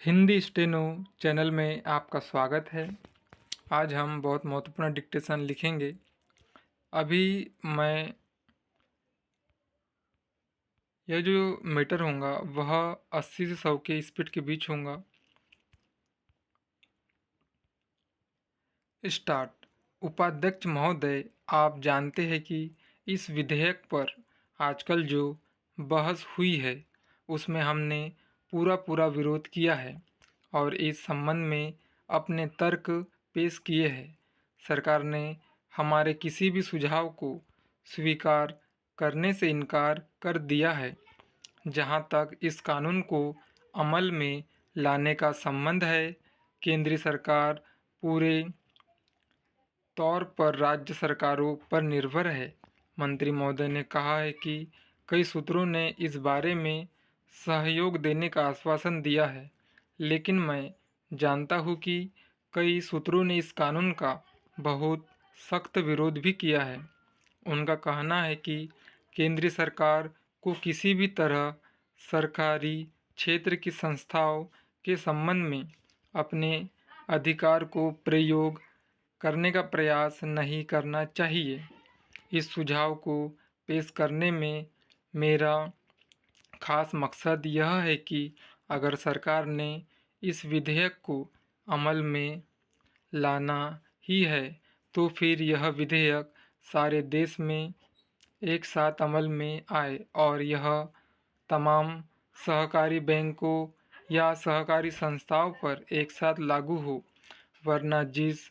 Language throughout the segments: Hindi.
हिंदी स्टेनो चैनल में आपका स्वागत है। आज हम बहुत महत्वपूर्ण डिक्टेशन लिखेंगे। अभी मैं यह जो मीटर होगा वह 80 से 100 के स्पीड के बीच होगा। स्टार्ट। उपाध्यक्ष महोदय, आप जानते हैं कि इस विधेयक पर आजकल जो बहस हुई है उसमें हमने पूरा विरोध किया है और इस संबंध में अपने तर्क पेश किए हैं। सरकार ने हमारे किसी भी सुझाव को स्वीकार करने से इनकार कर दिया है। जहां तक इस कानून को अमल में लाने का संबंध है, केंद्रीय सरकार पूरे तौर पर राज्य सरकारों पर निर्भर है। मंत्री महोदय ने कहा है कि कई सूत्रों ने इस बारे में सहयोग देने का आश्वासन दिया है, लेकिन मैं जानता हूं कि कई सूत्रों ने इस कानून का बहुत सख्त विरोध भी किया है। उनका कहना है कि केंद्रीय सरकार को किसी भी तरह सरकारी क्षेत्र की संस्थाओं के संबंध में अपने अधिकार को प्रयोग करने का प्रयास नहीं करना चाहिए। इस सुझाव को पेश करने में मेरा खास मकसद यह है कि अगर सरकार ने इस विधेयक को अमल में लाना ही है तो फिर यह विधेयक सारे देश में एक साथ अमल में आए और यह तमाम सहकारी बैंकों या सहकारी संस्थाओं पर एक साथ लागू हो। वरना जिस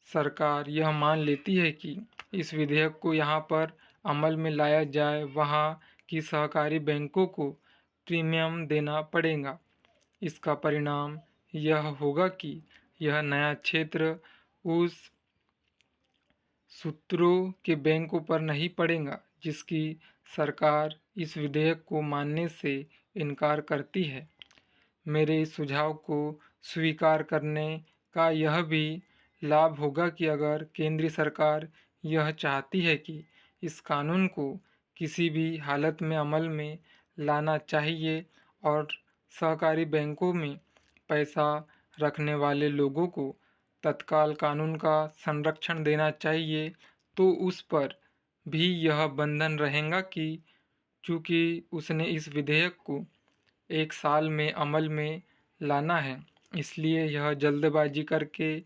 सरकार यह मान लेती है कि इस विधेयक को यहाँ पर अमल में लाया जाए, वहाँ की सहकारी बैंकों को प्रीमियम देना पड़ेगा। इसका परिणाम यह होगा कि यह नया क्षेत्र उस सूत्रों के बैंकों पर नहीं पड़ेगा जिसकी सरकार इस विधेयक को मानने से इनकार करती है। मेरे इस सुझाव को स्वीकार करने का यह भी लाभ होगा कि अगर केंद्रीय सरकार यह चाहती है कि इस कानून को किसी भी हालत में अमल में लाना चाहिए और सहकारी बैंकों में पैसा रखने वाले लोगों को तत्काल कानून का संरक्षण देना चाहिए, तो उस पर भी यह बंधन रहेगा कि चूँकि उसने इस विधेयक को 1 साल में अमल में लाना है, इसलिए यह जल्दबाजी करके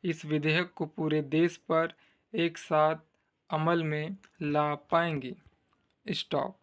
इस विधेयक को पूरे देश पर एक साथ अमल में ला पाएंगी। स्टॉप।